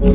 Yo,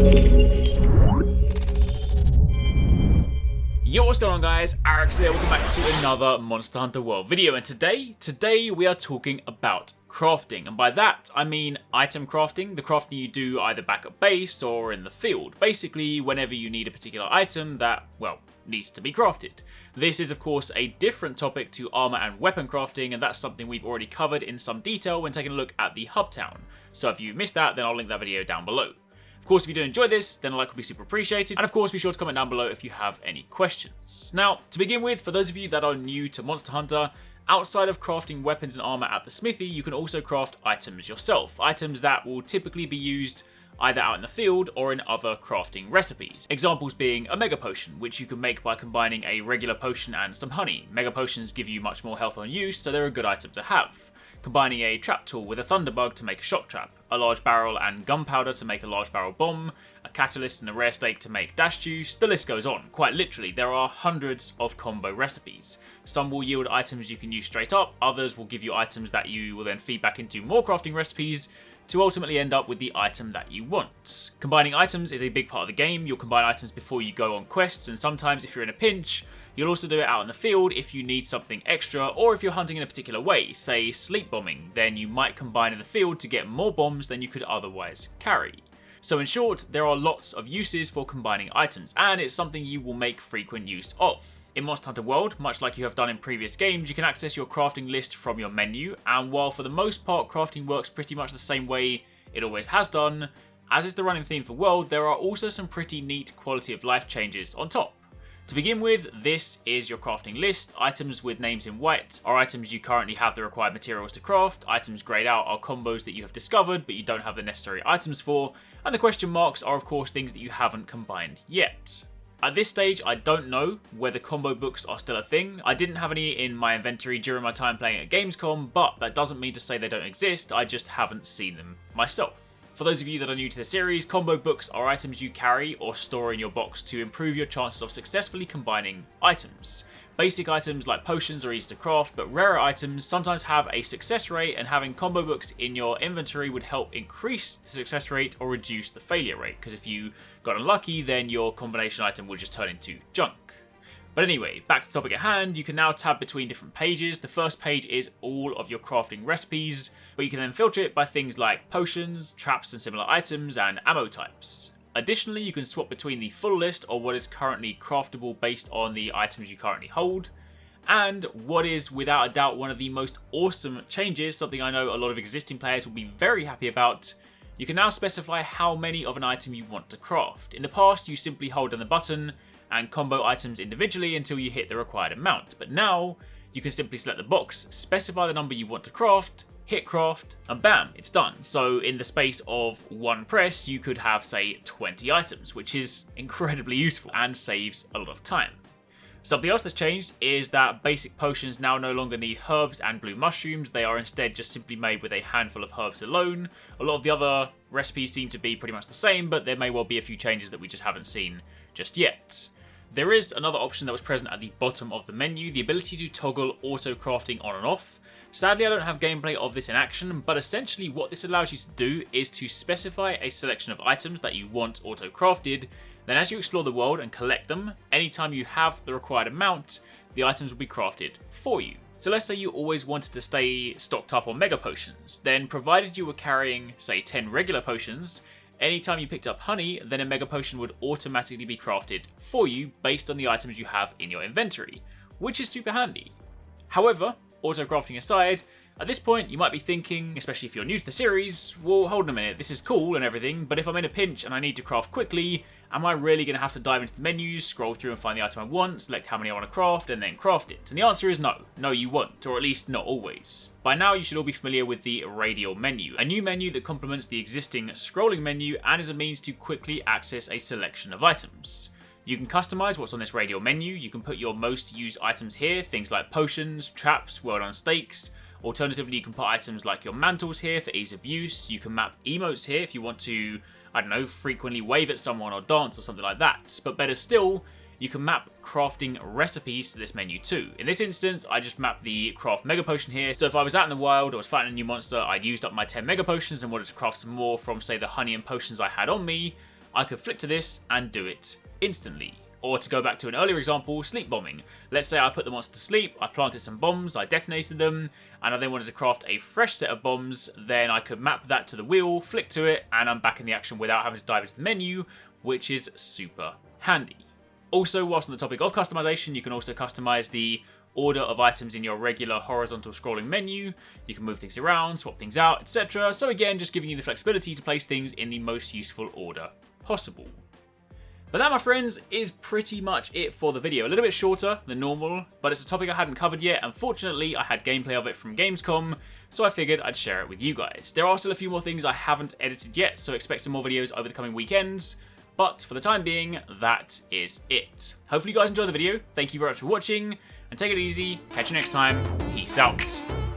what's going on guys, Arekkz here, welcome back to another Monster Hunter World video, and today we are talking about crafting, and by that I mean item crafting, the crafting you do either back at base or in the field, basically whenever you need a particular item that, well, needs to be crafted. This is of course a different topic to armor and weapon crafting, and that's something we've already covered in some detail when taking a look at the hub town, so if you missed that then I'll link that video down below. Of course, if you do enjoy this, then a like would be super appreciated, and of course be sure to comment down below if you have any questions. Now, to begin with, for those of you that are new to Monster Hunter, outside of crafting weapons and armor at the smithy, you can also craft items yourself, items that will typically be used either out in the field or in other crafting recipes. Examples being a Mega Potion, which you can make by combining a regular potion and some honey. Mega Potions give you much more health on use, so they're a good item to have. Combining a trap tool with a Thunderbug to make a shock trap, a large barrel and gunpowder to make a large barrel bomb, a catalyst and a rare steak to make dash juice, the list goes on. Quite literally, there are hundreds of combo recipes. Some will yield items you can use straight up, others will give you items that you will then feed back into more crafting recipes, to ultimately end up with the item that you want. Combining items is a big part of the game. You'll combine items before you go on quests, and sometimes if you're in a pinch, you'll also do it out in the field if you need something extra, or if you're hunting in a particular way, say sleep bombing, then you might combine in the field to get more bombs than you could otherwise carry. So in short, there are lots of uses for combining items, and it's something you will make frequent use of. In Monster Hunter World, much like you have done in previous games, you can access your crafting list from your menu, and while for the most part crafting works pretty much the same way it always has done, as is the running theme for World, there are also some pretty neat quality of life changes on top. To begin with, this is your crafting list. Items with names in white are items you currently have the required materials to craft, items greyed out are combos that you have discovered but you don't have the necessary items for, and the question marks are of course things that you haven't combined yet. At this stage, I don't know whether combo books are still a thing. I didn't have any in my inventory during my time playing at Gamescom, but that doesn't mean to say they don't exist, I just haven't seen them myself. For those of you that are new to the series, combo books are items you carry or store in your box to improve your chances of successfully combining items. Basic items like potions are easy to craft, but rarer items sometimes have a success rate, and having combo books in your inventory would help increase the success rate or reduce the failure rate, because if you got unlucky, then your combination item will just turn into junk. But anyway, back to the topic at hand, you can now tab between different pages. The first page is all of your crafting recipes, but you can then filter it by things like potions, traps and similar items, and ammo types. Additionally, you can swap between the full list or what is currently craftable based on the items you currently hold. And what is without a doubt one of the most awesome changes, something I know a lot of existing players will be very happy about, you can now specify how many of an item you want to craft. In the past, you simply hold down the button and combo items individually until you hit the required amount, but now you can simply select the box, specify the number you want to craft, hit craft, and bam, it's done. So in the space of one press, you could have, say, 20 items, which is incredibly useful and saves a lot of time. Something else that's changed is that basic potions now no longer need herbs and blue mushrooms, they are instead just simply made with a handful of herbs alone. A lot of the other recipes seem to be pretty much the same, but there may well be a few changes that we just haven't seen just yet. There is another option that was present at the bottom of the menu, the ability to toggle auto crafting on and off. Sadly, I don't have gameplay of this in action, but essentially what this allows you to do is to specify a selection of items that you want auto crafted. Then as you explore the world and collect them, anytime you have the required amount, the items will be crafted for you. So let's say you always wanted to stay stocked up on Mega Potions, then provided you were carrying, say, 10 regular potions, anytime you picked up honey, then a Mega Potion would automatically be crafted for you based on the items you have in your inventory, which is super handy. However, auto crafting aside, at this point you might be thinking, especially if you're new to the series, well hold on a minute, this is cool and everything, but if I'm in a pinch and I need to craft quickly, am I really going to have to dive into the menus, scroll through and find the item I want, select how many I want to craft, and then craft it? And the answer is no. No, you won't, or at least not always. By now you should all be familiar with the Radial menu, a new menu that complements the existing scrolling menu and is a means to quickly access a selection of items. You can customize what's on this Radial menu, you can put your most used items here, things like potions, traps, well-done steaks. Alternatively, you can put items like your mantles here for ease of use. You can map emotes here if you want to, I don't know, frequently wave at someone or dance or something like that. But better still, you can map crafting recipes to this menu too. In this instance, I just mapped the craft mega potion here. So if I was out in the wild or was fighting a new monster, I'd used up my 10 mega potions and wanted to craft some more from, say, the honey and potions I had on me, I could flick to this and do it instantly. Or to go back to an earlier example, sleep bombing. Let's say I put the monster to sleep, I planted some bombs, I detonated them, and I then wanted to craft a fresh set of bombs, then I could map that to the wheel, flick to it, and I'm back in the action without having to dive into the menu, which is super handy. Also, whilst on the topic of customization, you can also customize the order of items in your regular horizontal scrolling menu. You can move things around, swap things out, etc. So again, just giving you the flexibility to place things in the most useful order possible. But that, my friends, is pretty much it for the video. A little bit shorter than normal, but it's a topic I hadn't covered yet, and fortunately I had gameplay of it from Gamescom, so I figured I'd share it with you guys. There are still a few more things I haven't edited yet, so expect some more videos over the coming weekends, but for the time being, that is it. Hopefully you guys enjoyed the video, thank you very much for watching, and take it easy, catch you next time, peace out.